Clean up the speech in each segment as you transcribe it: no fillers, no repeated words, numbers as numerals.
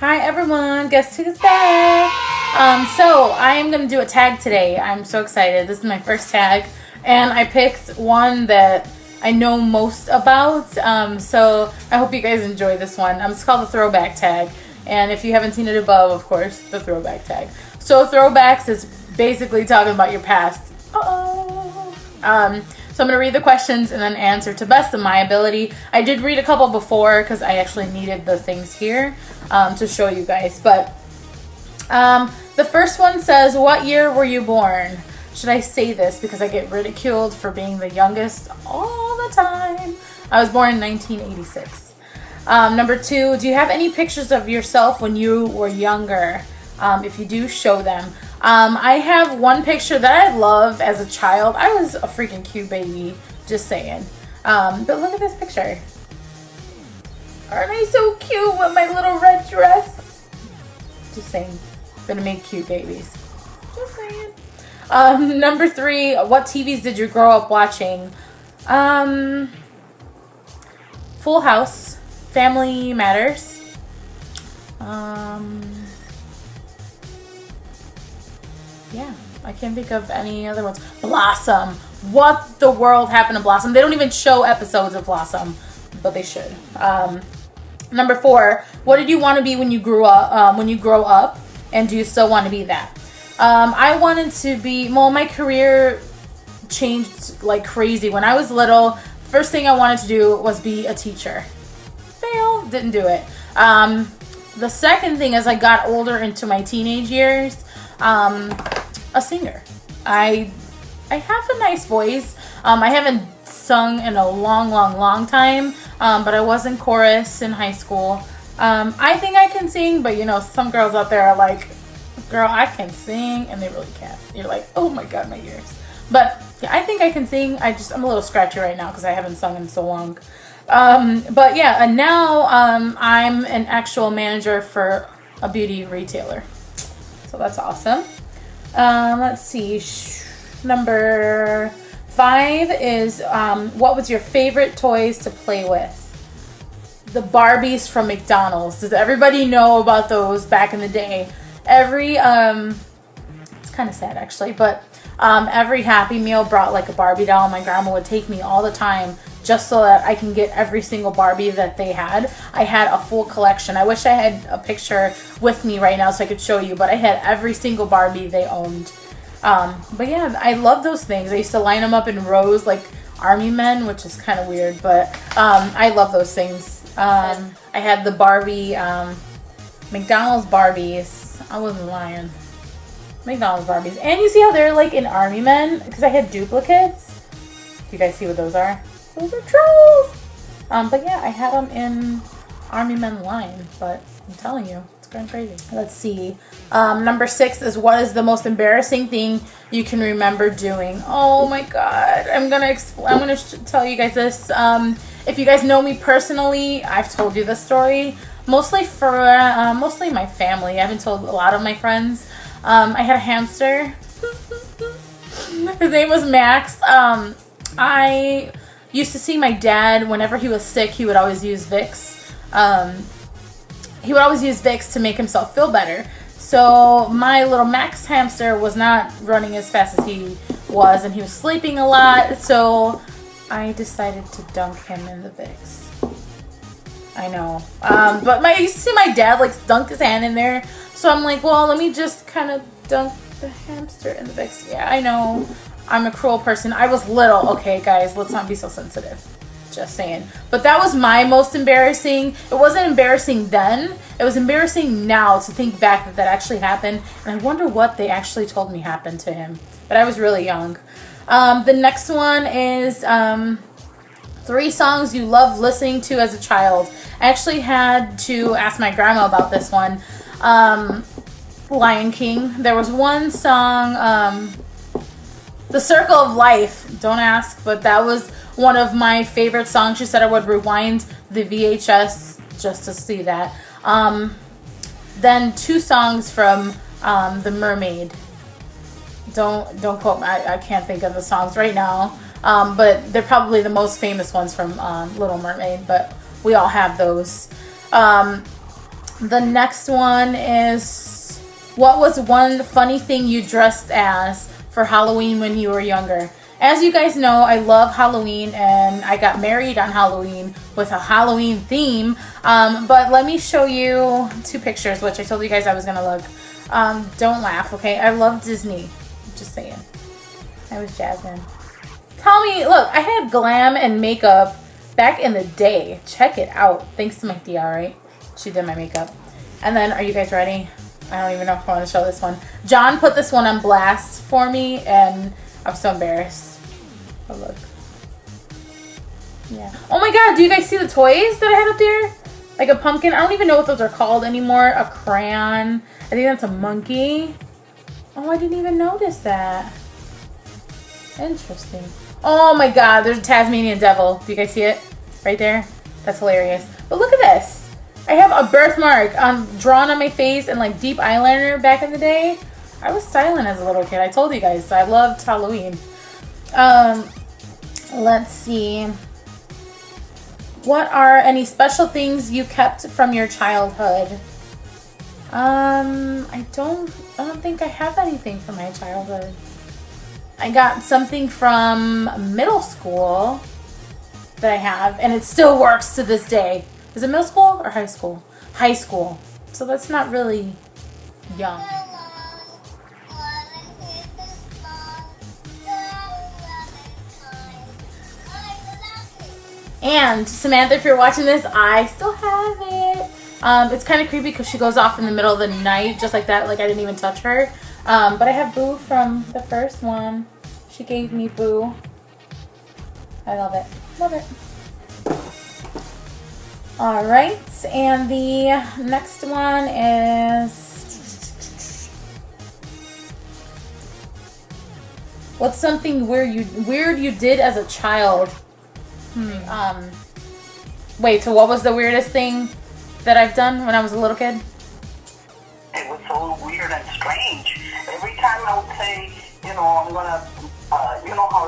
Hi everyone, guess who's back? So I am gonna do a tag today. I'm so excited. This is my first tag, and I picked one that I know most about. So I hope you guys enjoy this one. It's called the Throwback Tag, and if you haven't seen it above, of course, the Throwback Tag. So throwbacks is basically talking about your past. So I'm going to read the questions and then answer to best of my ability. I did read a couple before because I actually needed the things here to show you guys. But the first one says, what year were you born? Should I say this because I get ridiculed for being the youngest all the time? I was born in 1986. Number 2, do you have any pictures of yourself when you were younger? If you do, show them. I have one picture that I love as a child. I was a freaking cute baby, just saying. But look at this picture. Aren't I so cute with my little red dress? Just saying. Gonna make cute babies. Just saying. Number 3, what TVs did you grow up watching? Full House, Family Matters. Yeah, I can't think of any other ones. Blossom. What the world happened to Blossom? They don't even show episodes of Blossom, but they should. Number 4, what did you want to be when you grew up? When you grow up, and do you still want to be that? I wanted to be. Well, my career changed like crazy when I was little. First thing I wanted to do was be a teacher. Fail. Didn't do it. The second thing, as I got older into my teenage years, a singer. I have a nice voice. I haven't sung in a long time, but I was in chorus in high school. I think I can sing, but you know, some girls out there are like, girl, I can sing, and they really can't. You're like, oh my god, my ears. But yeah, I think I can sing. I'm a little scratchy right now because I haven't sung in so long. But yeah, and now I'm an actual manager for a beauty retailer. So that's awesome. Let's see. Number 5 is what was your favorite toys to play with? The Barbies from McDonald's. Does everybody know about those back in the day? Every it's kind of sad actually, but every Happy Meal brought like a Barbie doll. My grandma would take me all the time just so that I can get every single Barbie that they had. I had a full collection. I wish I had a picture with me right now so I could show you, but I had every single Barbie they owned. But yeah, I love those things. I used to line them up in rows like army men, which is kind of weird, but I love those things. I had the Barbie, McDonald's Barbies. I wasn't lying. McDonald's Barbies. And you see how they're like in army men? Because I had duplicates. Do you guys see what those are? Those are trolls! But yeah, I had them in Army Men line, but I'm telling you, it's going crazy. Let's see. Number 6 is, what is the most embarrassing thing you can remember doing? Oh my god. I'm gonna tell you guys this. If you guys know me personally, I've told you this story. Mostly my family. I haven't told a lot of my friends. I had a hamster. His name was Max. I used to see my dad, whenever he was sick, he would always use Vicks. He would always use Vicks to make himself feel better. So my little Max hamster was not running as fast as he was, and he was sleeping a lot. So I decided to dunk him in the Vicks. I know. But I used to see my dad like dunk his hand in there. So I'm like, well, let me just kind of dunk the hamster in the Vicks. Yeah, I know. I'm a cruel person. I was little. Okay, guys, let's not be so sensitive. Just saying. But that was my most embarrassing. It wasn't embarrassing then. It was embarrassing now to think back that actually happened. And I wonder what they actually told me happened to him. But I was really young. The next one is 3 songs you loved listening to as a child. I actually had to ask my grandma about this one. Lion King. There was one song, The Circle of Life. Don't ask, but that was one of my favorite songs. She said I would rewind the VHS just to see that. Then 2 songs from The Mermaid. Don't quote me. I can't think of the songs right now. But they're probably the most famous ones from Little Mermaid. But we all have those. The next one is, what was one funny thing you dressed as for Halloween when you were younger? As you guys know, I love Halloween, and I got married on Halloween with a Halloween theme. But let me show you 2 pictures, which I told you guys I was going to look. Don't laugh, okay? I love Disney. Just saying. I was Jasmine. Tell me, look, I had glam and makeup back in the day. Check it out. Thanks to my Thea, right? She did my makeup. And then, are you guys ready? I don't even know if I want to show this one. John put this one on blast for me, and I'm so embarrassed. Oh, look. Yeah. Oh my god, do you guys see the toys that I had up there? Like a pumpkin. I don't even know what those are called anymore. A crayon. I think that's a monkey. Oh, I didn't even notice that. Interesting. Oh my god, there's a Tasmanian devil. Do you guys see it? Right there? That's hilarious. But look at this. I have a birthmark drawn on my face and like deep eyeliner back in the day. I was styling as a little kid. I told you guys. I loved Halloween. Let's see. What are any special things you kept from your childhood? I don't think I have anything from my childhood. I got something from middle school that I have, and it still works to this day. Is it middle school or high school? High school. So that's not really young. And Samantha, if you're watching this, I still have it. It's kind of creepy because she goes off in the middle of the night, just like that. Like I didn't even touch her. But I have Boo from the first one. She gave me Boo. I love it. Love it. All right, and the next one is, what's something weird you did as a child? Wait, so what was the weirdest thing that I've done when I was a little kid? It was so weird and strange. Every time I would say, I'm gonna, you know how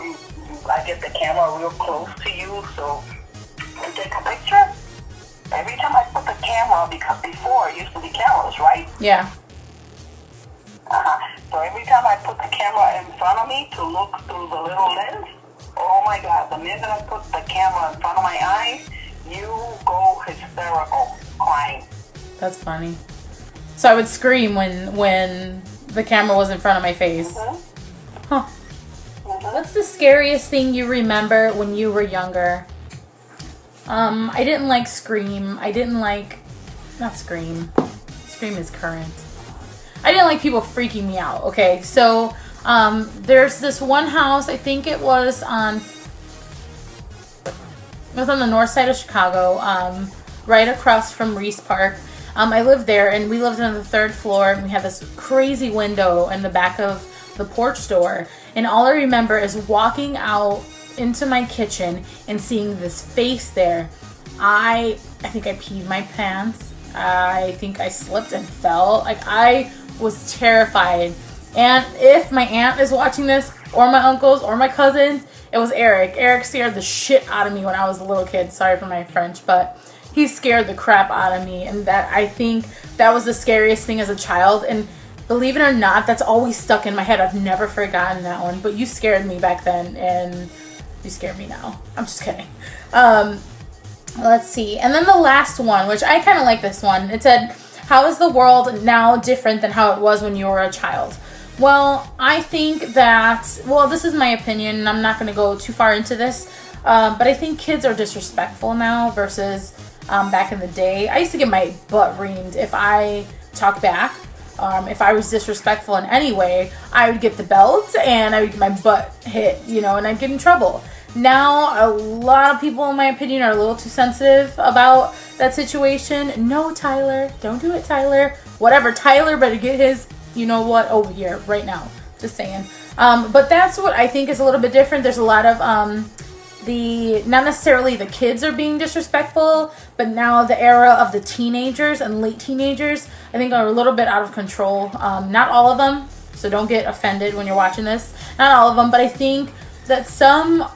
I get the camera real close to you so to take a picture? Every time I put the camera, because before it used to be cameras, right? Yeah. So every time I put the camera in front of me to look through the little lens, oh my God, the minute I put the camera in front of my eyes, you go hysterical, crying. That's funny. So I would scream when the camera was in front of my face. Mm-hmm. Huh. Mm-hmm. What's the scariest thing you remember when you were younger? I didn't like Scream. Not Scream. Scream is current. I didn't like people freaking me out, okay? So, there's this one house, I think it was on the north side of Chicago, right across from Reese Park. I lived there, and we lived on the 3rd floor, and we had this crazy window in the back of the porch door. And all I remember is walking out into my kitchen and seeing this face there. I think I peed my pants. I think I slipped and fell. Like, I was terrified. And if my aunt is watching this, or my uncles, or my cousins, it was Eric. Eric scared the shit out of me when I was a little kid. Sorry for my French, but he scared the crap out of me. And that, I think that was the scariest thing as a child. And believe it or not, that's always stuck in my head. I've never forgotten that one. But you scared me back then, and you scare me now. I'm just kidding. Let's see. And then the last one, which I kind of like this one. It said, how is the world now different than how it was when you were a child? Well, I think that, this is my opinion, and I'm not going to go too far into this, but I think kids are disrespectful now versus back in the day. I used to get my butt reamed if I talked back. If I was disrespectful in any way, I would get the belt and I would get my butt hit, and I'd get in trouble. Now, a lot of people, in my opinion, are a little too sensitive about that situation. No, Tyler. Don't do it, Tyler. Whatever. Tyler better get his, over here right now. Just saying. But that's what I think is a little bit different. There's a lot of not necessarily the kids are being disrespectful, but now the era of the teenagers and late teenagers, I think, are a little bit out of control. Not all of them, so don't get offended when you're watching this. Not all of them, but I think that some,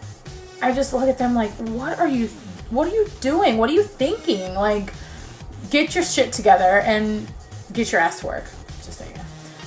I just look at them like, what are you doing? What are you thinking? Like, get your shit together and get your ass to work. Just saying.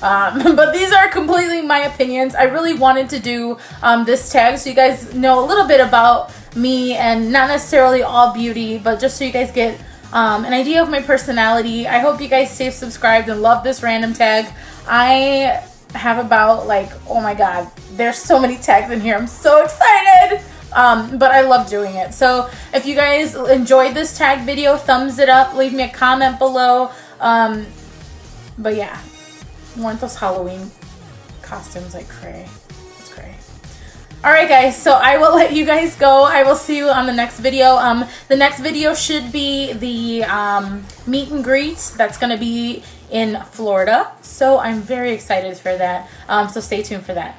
But these are completely my opinions. I really wanted to do this tag so you guys know a little bit about me, and not necessarily all beauty, but just so you guys get an idea of my personality. I hope you guys stay subscribed and love this random tag. I have about, like, oh my god, there's so many tags in here. I'm so excited. But I love doing it. So if you guys enjoyed this tag video, thumbs it up, leave me a comment below. But yeah, weren't those Halloween costumes like cray? It's cray. Alright guys, so I will let you guys go. I will see you on the next video. The next video should be the meet and greet. That's going to be in Florida. So I'm very excited for that. So stay tuned for that.